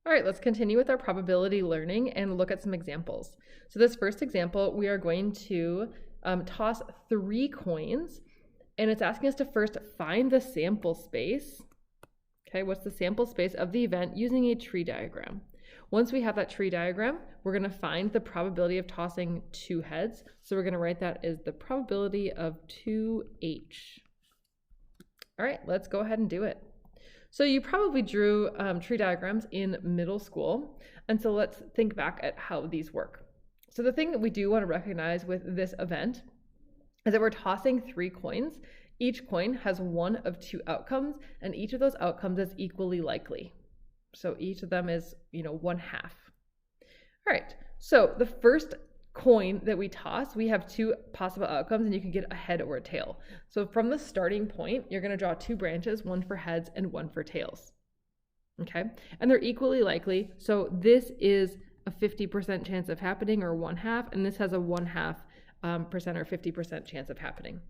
All right, let's continue with our probability learning and look at some examples. So this first example, we are going to toss 3 coins, and it's asking us to first find the sample space. Okay, what's the sample space of the event using a tree diagram? Once we have that tree diagram, we're going to find the probability of tossing 2 heads. So we're going to write that as the probability of 2H. All right, let's go ahead and do it. So you probably drew tree diagrams in middle school, and so let's think back at how these work. So the thing that we do want to recognize with this event is that we're tossing 3 coins. Each coin has one of 2 outcomes, and each of those outcomes is equally likely. So each of them is, 1/2. All right, so the first coin that we toss, we have 2 possible outcomes, and you can get a head or a tail. So from the starting point, you're going to draw 2 branches, one for heads and one for tails. Okay, and they're equally likely. So this is a 50% chance of happening, or 1/2, and this has a 1/2% or 50% chance of happening.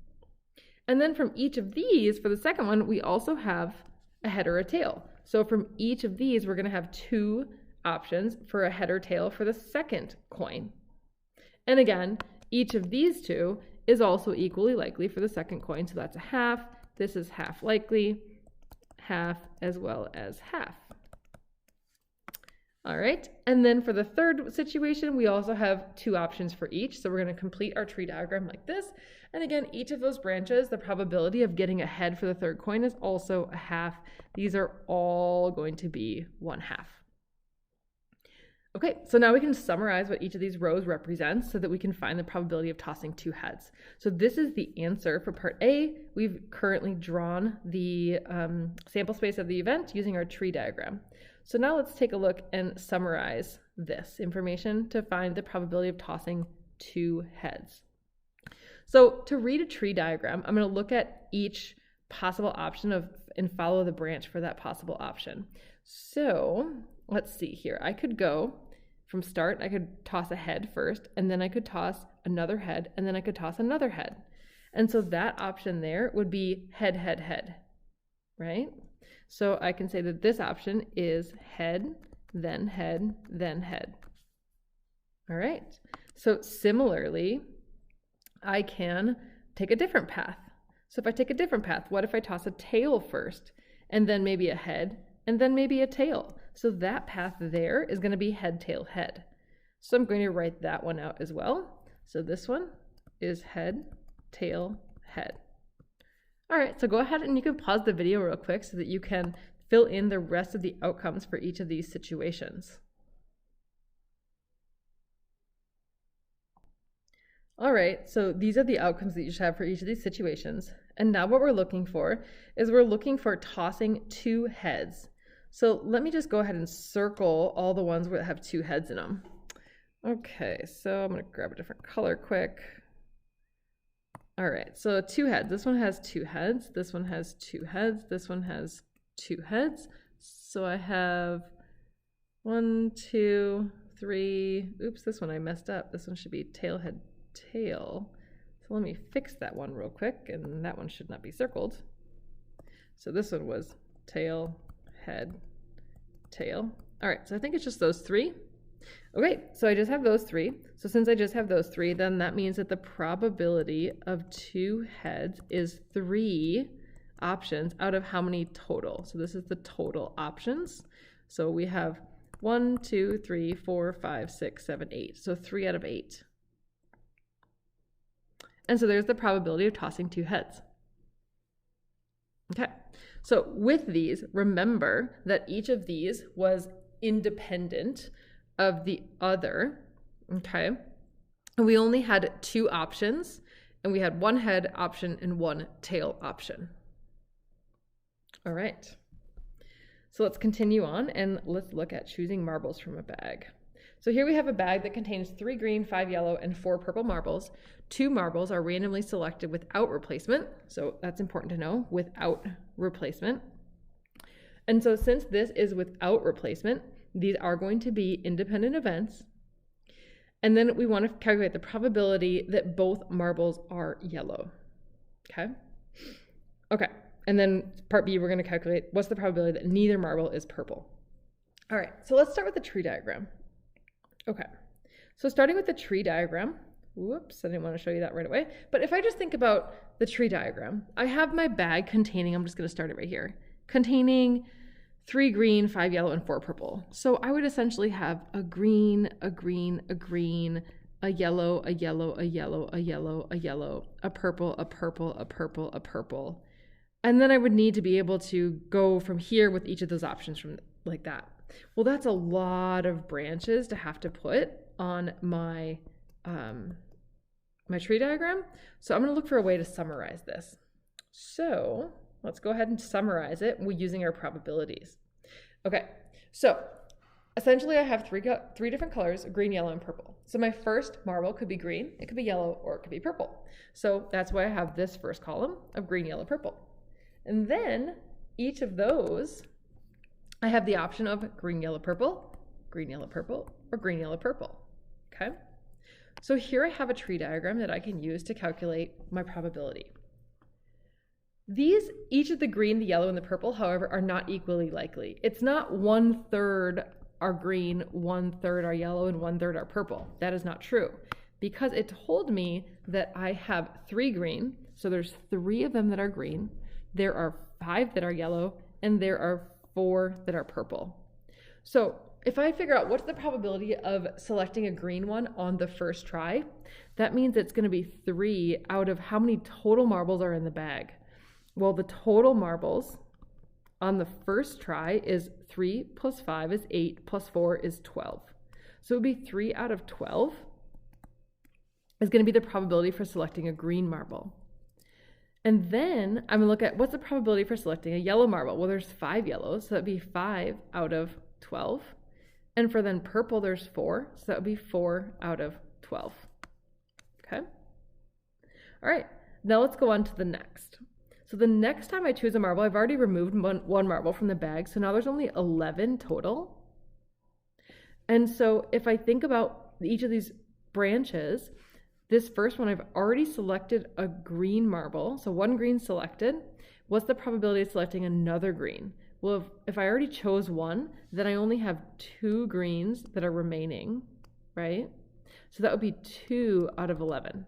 And then from each of these, for the second one, we also have a head or a tail. So from each of these, we're going to have 2 options for a head or tail for the second coin. And again, each of these 2 is also equally likely for the second coin. So that's a 1/2. This is 1/2 likely, 1/2 as well as 1/2. All right. And then for the third situation, we also have 2 options for each. So we're going to complete our tree diagram like this. And again, each of those branches, the probability of getting a head for the third coin is also a 1/2. These are all going to be 1/2. Okay, so now we can summarize what each of these rows represents so that we can find the probability of tossing 2 heads. So this is the answer for part A. We've currently drawn the sample space of the event using our tree diagram. So now let's take a look and summarize this information to find the probability of tossing 2 heads. So to read a tree diagram, I'm going to look at each possible option and follow the branch for that possible option. So let's see here. I could go from start, I could toss a head first, and then I could toss another head, and then I could toss another head. And so that option there would be head, head, head, right? So I can say that this option is head, then head, then head. All right. So similarly, I can take a different path. So if I take a different path, what if I toss a tail first, and then maybe a head, and then maybe a tail? So that path there is going to be head, tail, head. So I'm going to write that one out as well. So this one is head, tail, head. All right, so go ahead and you can pause the video real quick so that you can fill in the rest of the outcomes for each of these situations. All right, so these are the outcomes that you should have for each of these situations. And now what we're looking for is we're looking for tossing 2 heads. So let me just go ahead and circle all the ones that have 2 heads in them. Okay, so I'm going to grab a different color quick. All right, so 2 heads. This one has 2 heads. This one has 2 heads. This one has 2 heads. So I have 1, 2, 3. Oops, this one I messed up. This one should be tail, head, tail. So let me fix that one real quick, and that one should not be circled. So this one was tail, head, tail. All right, so I think it's just those 3. Okay, so I just have those 3. So since I just have those 3, then that means that the probability of 2 heads is 3 options out of how many total? So this is the total options. So we have 1, 2, 3, 4, 5, 6, 7, 8. So 3 out of 8. And so there's the probability of tossing 2 heads. Okay, so with these, remember that each of these was independent of the other, okay? And we only had 2 options, and we had 1 head option and 1 tail option. All right, so let's continue on and let's look at choosing marbles from a bag. So here we have a bag that contains 3 green, 5 yellow, and 4 purple marbles. 2 marbles are randomly selected without replacement. So that's important to know, without replacement. And so since this is without replacement, these are going to be independent events. And then we want to calculate the probability that both marbles are yellow. Okay. Okay. And then part B, we're going to calculate what's the probability that neither marble is purple. All right, so let's start with the tree diagram. Okay, so starting with the tree diagram, whoops, I didn't want to show you that right away. But if I just think about the tree diagram, I have my bag containing, I'm just going to start it right here, containing 3 green, 5 yellow, and 4 purple. So I would essentially have a green, a green, a green, a yellow, a yellow, a yellow, a yellow, a yellow, a purple, a purple, a purple, a purple. And then I would need to be able to go from here with each of those options from like that. Well, that's a lot of branches to have to put on my my tree diagram. So I'm going to look for a way to summarize this. So let's go ahead and summarize it using our probabilities. Okay, so essentially I have three different colors, green, yellow, and purple. So my first marble could be green, it could be yellow, or it could be purple. So that's why I have this first column of green, yellow, purple. And then each of those, I have the option of green, yellow, purple, or green, yellow, purple. Okay, so here I have a tree diagram that I can use to calculate my probability. Each of the green, the yellow, and the purple, however, are not equally likely. It's not 1/3 are green, 1/3 are yellow, and 1/3 are purple. That is not true, because it told me that I have 3 green, so there's 3 of them that are green, there are 5 that are yellow, and there are 4 that are purple. So if I figure out what's the probability of selecting a green one on the first try, that means it's going to be 3 out of how many total marbles are in the bag. Well, the total marbles on the first try is 3 plus 5 is 8 plus 4 is 12. So it would be 3 out of 12 is going to be the probability for selecting a green marble. And then I'm going to look at what's the probability for selecting a yellow marble. Well, there's 5 yellows, so that'd be 5 out of 12. And for then purple, there's 4, so that would be 4 out of 12. Okay? All right, now let's go on to the next. So the next time I choose a marble, I've already removed one marble from the bag, so now there's only 11 total. And so if I think about each of these branches, this first one, I've already selected a green marble, so 1 green selected. What's the probability of selecting another green? Well, if I already chose 1, then I only have 2 greens that are remaining, right? So that would be 2 out of 11.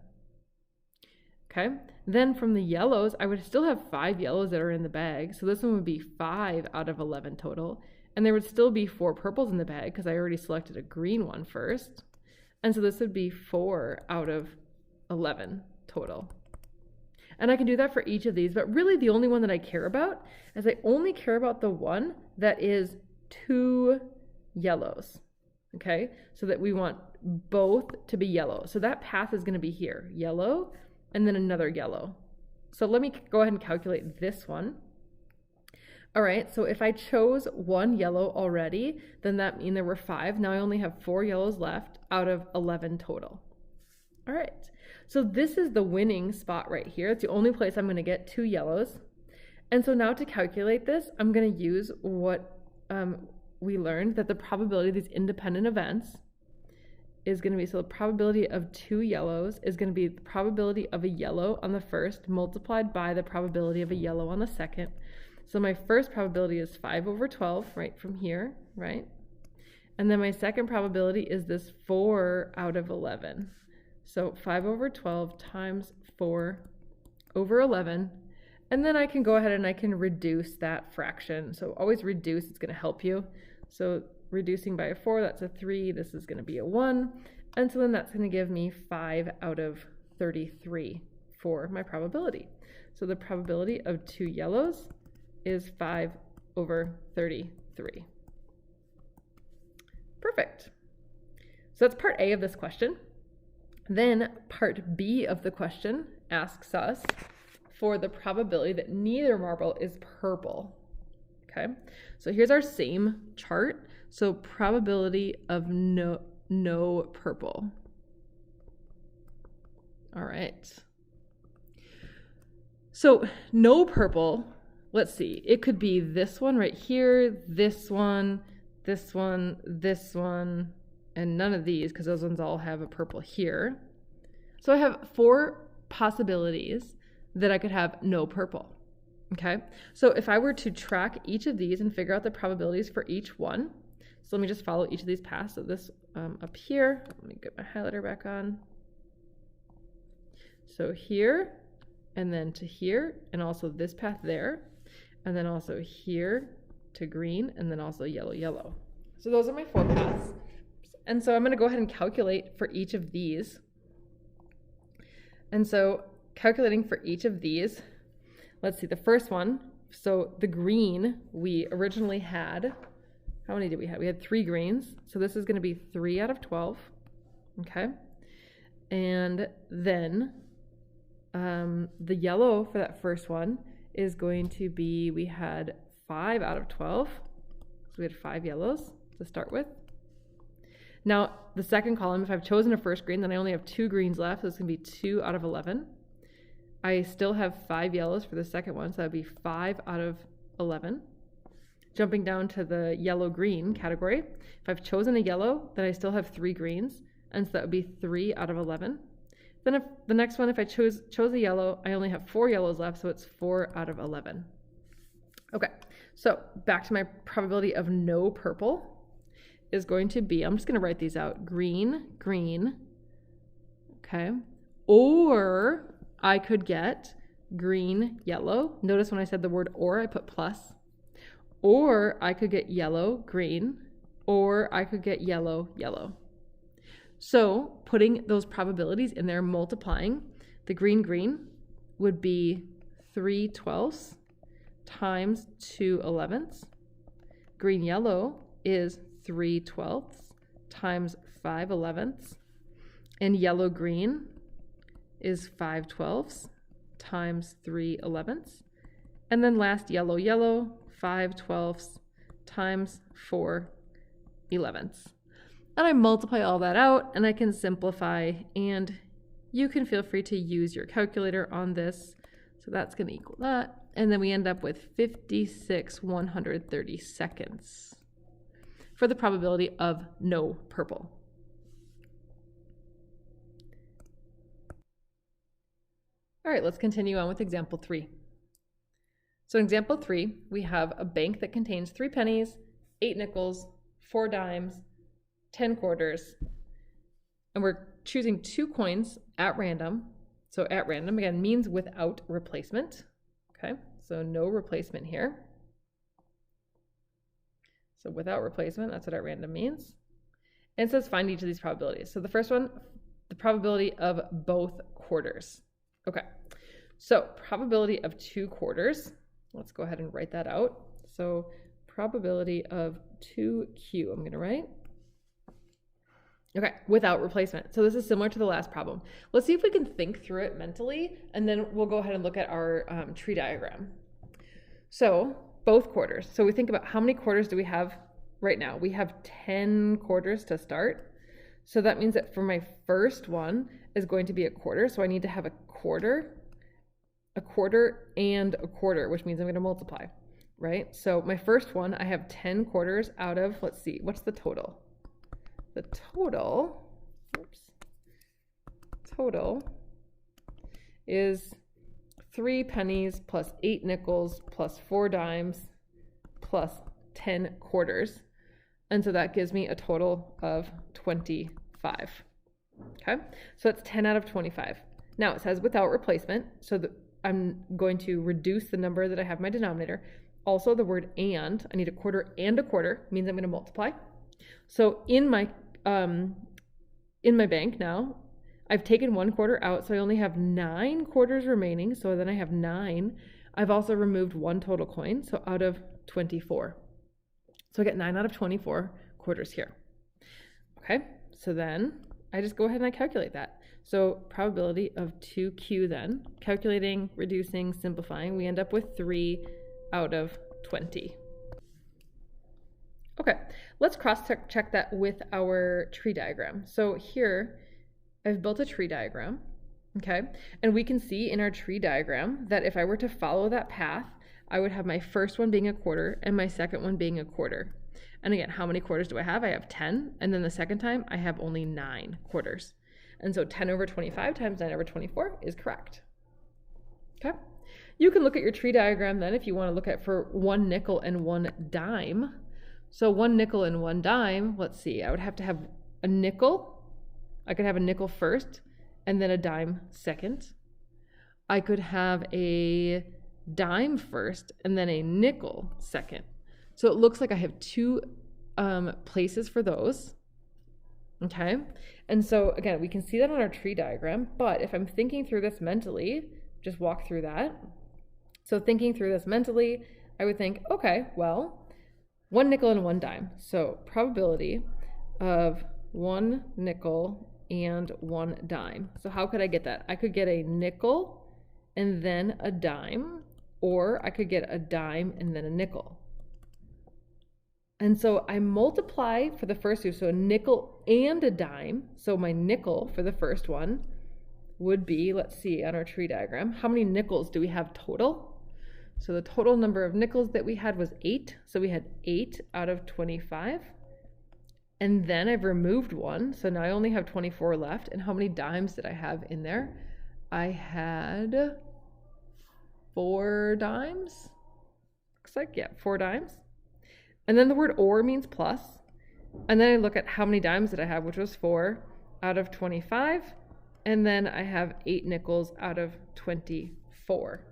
Okay, then from the yellows, I would still have 5 yellows that are in the bag. So this one would be 5 out of 11 total. And there would still be 4 purples in the bag because I already selected a green one first. And so this would be 4 out of 11 total. And I can do that for each of these, but really the only one that I care about is I only care about the one that is 2 yellows. Okay, so that we want both to be yellow. So that path is going to be here, yellow, and then another yellow. So let me go ahead and calculate this one. All right, so if I chose 1 yellow already, then that means there were 5. Now I only have 4 yellows left out of 11 total. All right, so this is the winning spot right here. It's the only place I'm going to get 2 yellows. And so now to calculate this, I'm going to use what we learned, that the probability of these independent events is going to be, so the probability of 2 yellows is going to be the probability of a yellow on the first multiplied by the probability of a yellow on the second. So my first probability is 5 over 12 right from here, right? And then my second probability is this 4 out of 11. So 5 over 12 times 4 over 11. And then I can go ahead and I can reduce that fraction. So always reduce, it's going to help you. So reducing by a 4, that's a 3, this is going to be a 1, and so then that's going to give me 5 out of 33 for my probability. So the probability of 2 yellows is 5 over 33. Perfect. So that's part A of this question. Then part B of the question asks us for the probability that neither marble is purple. Okay, so here's our same chart. So probability of no purple. All right. So no purple, let's see, it could be this one right here, this one, this one, this one, and none of these because those ones all have a purple here. So I have 4 possibilities that I could have no purple. Okay, so if I were to track each of these and figure out the probabilities for each one, So let me just follow each of these paths. So this up here, let me get my highlighter back on. So here, and then to here, and also this path there, and then also here to green, and then also yellow, yellow. So those are my 4 paths. And so I'm going to go ahead and calculate for each of these. And so calculating for each of these, let's see, the first one, so the green we originally had, how many did we have? We had 3 greens. So this is going to be 3 out of 12. Okay. And then the yellow for that first one is going to be, we had 5 out of 12. So we had 5 yellows to start with. Now, the second column, if I've chosen a first green, then I only have 2 greens left. So it's going to be 2 out of 11. I still have 5 yellows for the second one. So that would be 5 out of 11. Jumping down to the yellow-green category, if I've chosen a yellow, then I still have 3 greens. And so that would be 3 out of 11. Then if the next one, if I chose a yellow, I only have 4 yellows left. So it's 4 out of 11. Okay, so back to my probability of no purple is going to be, I'm just going to write these out, green, green, okay, or I could get green, yellow. Notice when I said the word or, I put plus. Or I could get yellow, green, or I could get yellow, yellow. So putting those probabilities in there, multiplying, the green, green would be 3/12 times 2/11. Green, yellow is 3/12 times 5/11. And yellow, green is 5/12 times 3/11. And then last, yellow, yellow, 5/12 times 4/11. And I multiply all that out and I can simplify, and you can feel free to use your calculator on this. So that's going to equal that. And then we end up with 56/132 for the probability of no purple. All right, let's continue on with example 3. So in example 3, we have a bank that contains 3 pennies, 8 nickels, 4 dimes, 10 quarters, and we're choosing 2 coins at random. So at random, again, means without replacement. Okay, so no replacement here. So without replacement, that's what at random means. And it says find each of these probabilities. So the first one, the probability of both quarters. Okay, so probability of 2 quarters. Let's go ahead and write that out. So probability of 2Q, I'm going to write. Okay, without replacement. So this is similar to the last problem. Let's see if we can think through it mentally, and then we'll go ahead and look at our tree diagram. So both quarters. So we think about how many quarters do we have right now? We have 10 quarters to start. So that means that for my first one is going to be a quarter. So I need to have a quarter, and a quarter, which means I'm going to multiply, right? So my first one, I have 10 quarters out of, let's see, what's the total? The total is 3 pennies plus 8 nickels plus 4 dimes plus 10 quarters. And so that gives me a total of 25. Okay, so that's 10 out of 25. Now it says without replacement, so I'm going to reduce the number that I have in my denominator. Also the word and, I need a quarter and a quarter, means I'm going to multiply. So in my bank now, I've taken 1 quarter out, so I only have 9 quarters remaining. So then I have 9. I've also removed 1 total coin, so out of 24. So I get 9 out of 24 quarters here. Okay, so then I just go ahead and I calculate that. So probability of 2Q then, calculating, reducing, simplifying, we end up with 3 out of 20. Okay, let's cross-check that with our tree diagram. So here, I've built a tree diagram, okay? And we can see in our tree diagram that if I were to follow that path, I would have my first one being a quarter and my second one being a quarter. And again, how many quarters do I have? I have 10, and then the second time I have only 9 quarters. And so 10 over 25 times 9 over 24 is correct. Okay? You can look at your tree diagram then if you want to look at for 1 nickel and 1 dime. So 1 nickel and 1 dime, let's see, I would have to have a nickel. I could have a nickel first and then a dime second. I could have a dime first and then a nickel second. So it looks like I have 2 places for those. Okay. And so again, we can see that on our tree diagram, but if I'm thinking through this mentally, just walk through that. So thinking through this mentally, I would think, okay, well, 1 nickel and 1 dime. So probability of 1 nickel and 1 dime. So how could I get that? I could get a nickel and then a dime, or I could get a dime and then a nickel. And so I multiply for the first two, so a nickel and a dime. So my nickel for the first one would be, let's see, on our tree diagram, how many nickels do we have total? So the total number of nickels that we had was 8. So we had 8 out of 25. And then I've removed 1. So now I only have 24 left. And how many dimes did I have in there? I had 4 dimes. Looks like, yeah, 4 dimes. And then the word or means plus. And then I look at how many dimes did I have, which was 4 out of 25. And then I have 8 nickels out of 24.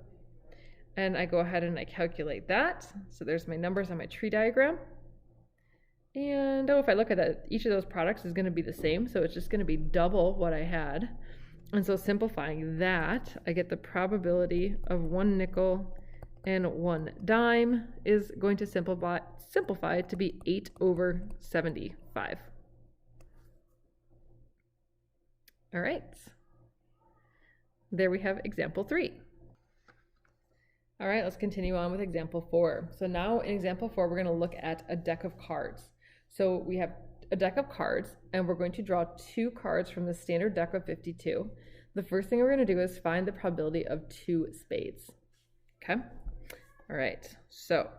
And I go ahead and I calculate that. So there's my numbers on my tree diagram. And if I look at that, each of those products is going to be the same. So it's just going to be double what I had. And so simplifying that, I get the probability of 1 nickel and 1 dime is going to simplify to be 8 over 75. All right. There we have example 3. All right, let's continue on with example 4. So now in example 4, we're going to look at a deck of cards. So we have a deck of cards, and we're going to draw 2 cards from the standard deck of 52. The first thing we're going to do is find the probability of 2 spades. Okay? All right, so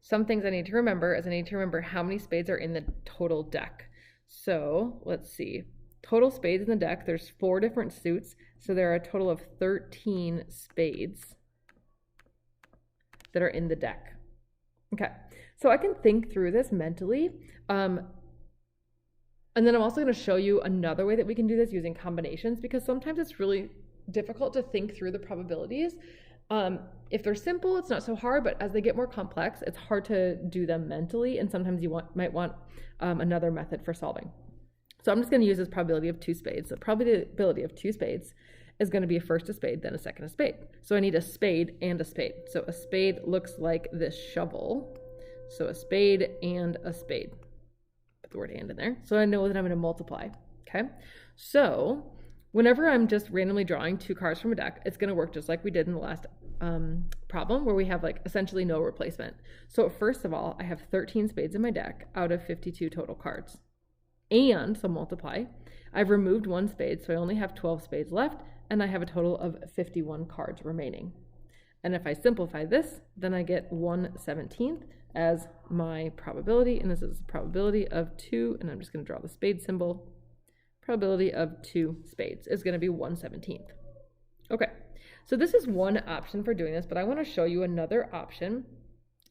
some things I need to remember is I need to remember how many spades are in the total deck. So let's see. Total spades in the deck, there's 4 different suits, so there are a total of 13 spades that are in the deck. Okay, so I can think through this mentally. And then I'm also going to show you another way that we can do this using combinations, because sometimes it's really difficult to think through the probabilities. If they're simple, it's not so hard, but as they get more complex, it's hard to do them mentally, and sometimes you might want another method for solving. So I'm just going to use this probability of 2 spades. The probability of 2 spades is going to be first a spade, then a second a spade. So I need a spade and a spade. So a spade looks like this shovel. So a spade and a spade. Put the word and in there. So I know that I'm going to multiply. Okay. So whenever I'm just randomly drawing 2 cards from a deck, it's going to work just like we did in the last problem, where we have like essentially no replacement. So first of all, I have 13 spades in my deck out of 52 total cards. And so multiply. I've removed 1 spade, so I only have 12 spades left, and I have a total of 51 cards remaining. And if I simplify this, then I get 1/17 as my probability, and this is the probability of 2, and I'm just going to draw the spade symbol. Probability of 2 spades is going to be 1/17. Okay, so this is one option for doing this, but I want to show you another option,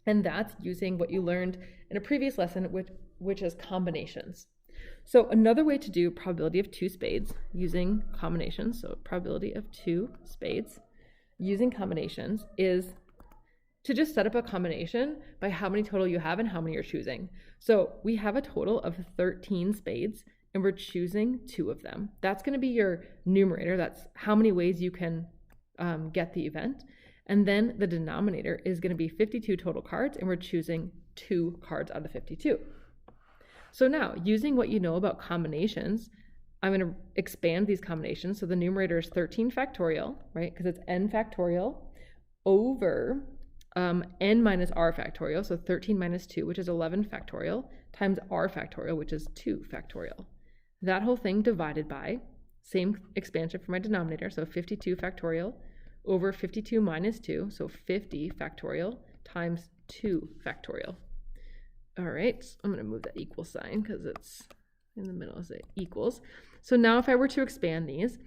and that's using what you learned in a previous lesson, which is combinations. So another way to do probability of 2 spades using combinations, so probability of 2 spades using combinations, is to just set up a combination by how many total you have and how many you're choosing. So we have a total of 13 spades, and we're choosing 2 of them. That's going to be your numerator. That's how many ways you can get the event. And then the denominator is going to be 52 total cards, and we're choosing 2 cards out of 52. So now, using what you know about combinations, I'm going to expand these combinations. So the numerator is 13 factorial, right? Because it's n factorial over n minus r factorial. So 13 minus 2, which is 11 factorial, times r factorial, which is 2 factorial. That whole thing divided by, same expansion for my denominator, so 52 factorial over 52 minus 2, so 50 factorial times 2 factorial. All right, so I'm going to move that equal sign because it's in the middle as it equals. So now if I were to expand these,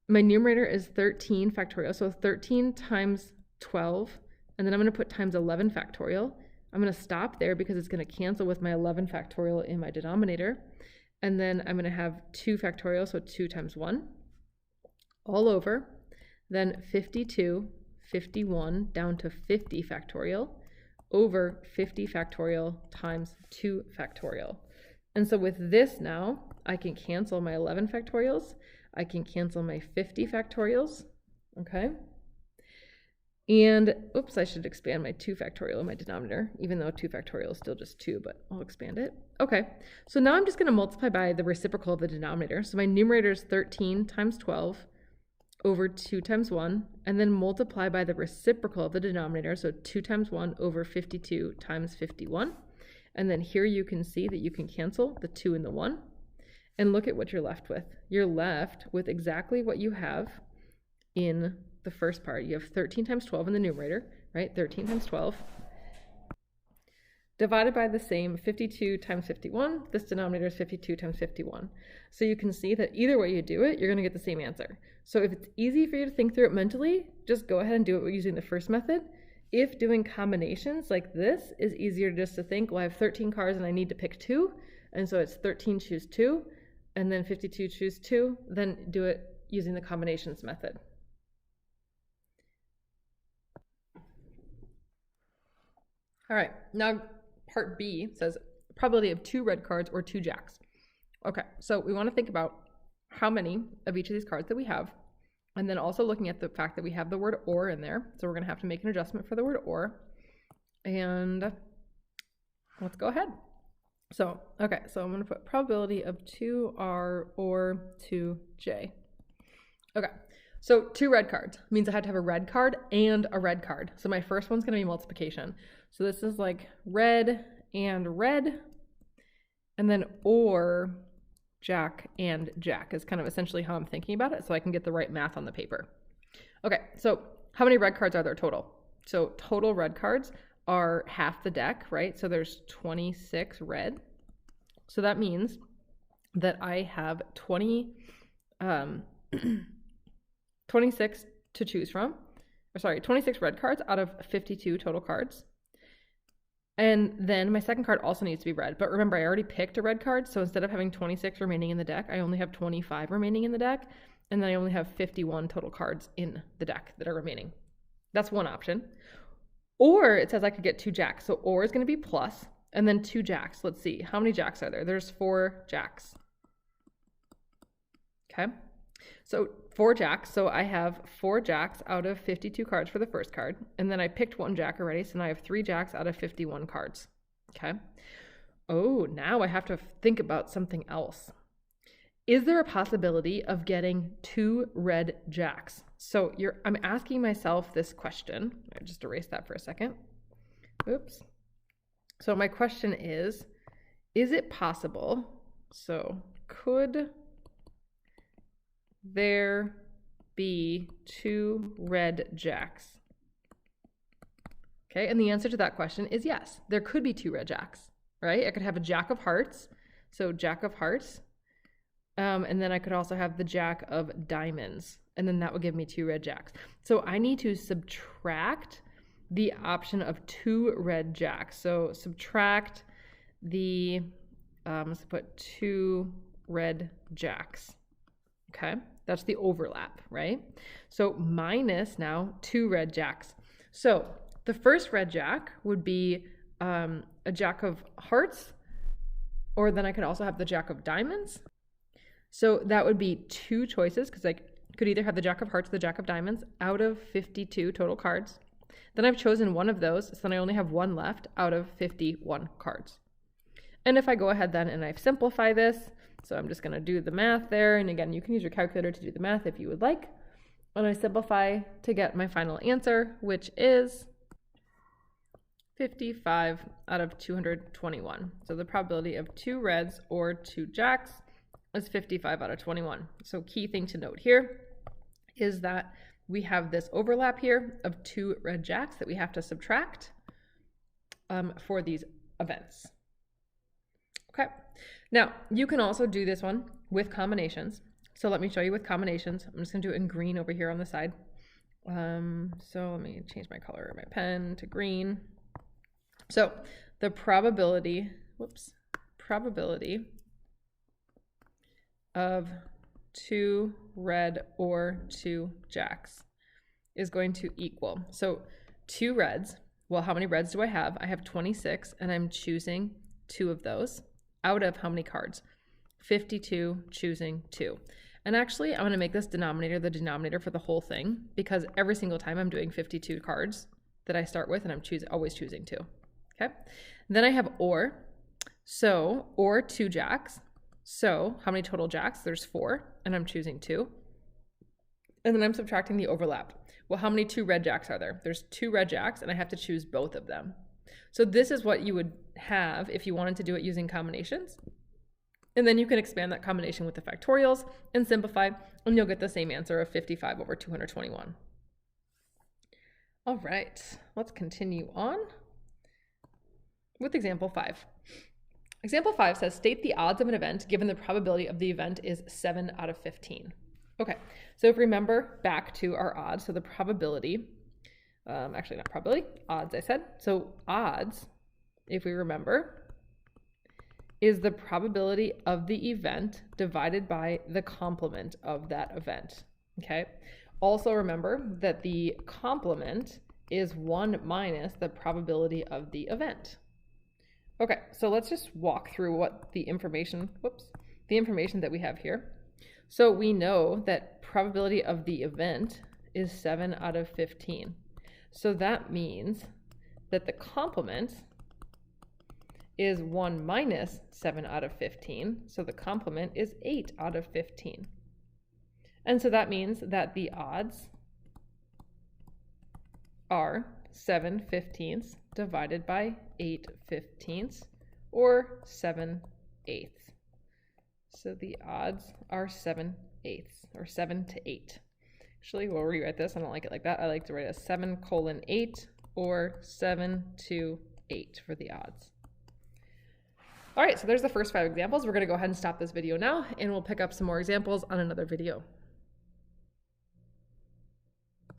my numerator is 13 factorial, so 13 times 12, and then I'm going to put times 11 factorial, I'm going to stop there because it's going to cancel with my 11 factorial in my denominator. And then I'm going to have 2 factorial, so 2 times 1, all over. Then 52, 51, down to 50 factorial, over 50 factorial times 2 factorial. And so with this now, I can cancel my 11 factorials. I can cancel my 50 factorials, okay? And, oops, I should expand my 2 factorial in my denominator, even though 2 factorial is still just 2, but I'll expand it. Okay, so now I'm just going to multiply by the reciprocal of the denominator. So my numerator is 13 times 12 over 2 times 1, and then multiply by the reciprocal of the denominator, so 2 times 1 over 52 times 51. And then here you can see that you can cancel the 2 and the 1. And look at what you're left with. You're left with exactly what you have in the first part. You have 13 times 12 in the numerator, right? 13 times 12 divided by the same 52 times 51. This denominator is 52 times 51. So you can see that either way you do it, you're going to get the same answer. So if it's easy for you to think through it mentally, just go ahead and do it using the first method. If doing combinations like this is easier just to think, well, I have 13 cards and I need to pick 2, and so it's 13 choose 2, and then 52 choose 2, then do it using the combinations method. All right, now part B says probability of 2 red cards or 2 jacks. Okay, so we want to think about how many of each of these cards that we have, and then also looking at the fact that we have the word or in there. So we're going to have to make an adjustment for the word or. And let's go ahead. So, okay, so I'm going to put probability of 2R or 2J. Okay, so 2 red cards means I had to have a red card and a red card. So my first one's going to be multiplication. So this is like red and red, and then or jack and jack is kind of essentially how I'm thinking about it, so I can get the right math on the paper. Okay, so how many red cards are there total? So total red cards are half the deck, right? So there's 26 red. So that means that I have 26 to choose from. Or sorry, 26 red cards out of 52 total cards. And then my second card also needs to be red. But remember, I already picked a red card. So instead of having 26 remaining in the deck, I only have 25 remaining in the deck. And then I only have 51 total cards in the deck that are remaining. That's one option. Or it says I could get 2 jacks. So or is going to be plus, and then 2 jacks. Let's see. How many jacks are there? There's 4 jacks. Okay. So 4 jacks. So I have 4 jacks out of 52 cards for the first card. And then I picked 1 jack already. So now I have 3 jacks out of 51 cards. Okay. Oh, now I have to think about something else. Is there a possibility of getting 2 red jacks? So I'm asking myself this question. I'll just erase that for a second. Oops. So my question is it possible? So could there be 2 red jacks? Okay, and the answer to that question is yes. There could be 2 red jacks, right? I could have a jack of hearts, so jack of hearts, and then I could also have the jack of diamonds, and then that would give me 2 red jacks. So I need to subtract the option of 2 red jacks. So subtract the, let's put 2 red jacks. Okay, that's the overlap, right? So minus now 2 red jacks. So the first red jack would be a jack of hearts, or then I could also have the jack of diamonds. So that would be 2 choices, because I could either have the jack of hearts or the jack of diamonds out of 52 total cards. Then I've chosen one of those, so then I only have 1 left out of 51 cards. And if I go ahead then and I simplify this, so I'm just going to do the math there. And again, you can use your calculator to do the math if you would like. And I simplify to get my final answer, which is 55 out of 221. So the probability of 2 reds or 2 jacks is 55 out of 21. So key thing to note here is that we have this overlap here of 2 red jacks that we have to subtract for these events. Okay, now you can also do this one with combinations. So let me show you with combinations. I'm just gonna do it in green over here on the side. So let me change my color of my pen to green. So the probability of 2 red or 2 jacks is going to equal, so 2 reds, well, how many reds do I have? I have 26, and I'm choosing 2 of those out of how many cards? 52, choosing 2. And actually, I'm going to make this denominator the denominator for the whole thing, because every single time I'm doing 52 cards that I start with, and I'm always choosing 2. Okay. Then I have or. So, or 2 jacks. So, how many total jacks? There's 4, and I'm choosing 2. And then I'm subtracting the overlap. Well, how many 2 red jacks are there? There's 2 red jacks, and I have to choose both of them. So this is what you would have if you wanted to do it using combinations. And then you can expand that combination with the factorials and simplify, and you'll get the same answer of 55 over 221. All right, let's continue on with example 5. Example 5 says, state the odds of an event given the probability of the event is 7 out of 15. Okay, so if we remember back to our odds, so the probability, actually not probability, odds I said. So odds, if we remember, is the probability of the event divided by the complement of that event, okay? Also remember that the complement is 1 minus the probability of the event. Okay, so let's just walk through what the information that we have here. So we know that probability of the event is 7 out of 15. So that means that the complement is 1 minus 7 out of 15. So the complement is 8 out of 15. And so that means that the odds are 7/15 divided by 8/15, or 7/8. So the odds are 7/8, or 7 to 8. Actually, we'll rewrite this. I don't like it like that. I like to write a 7:8, or 7 to 8 for the odds. All right, so there's the first 5 examples. We're going to go ahead and stop this video now, and we'll pick up some more examples on another video.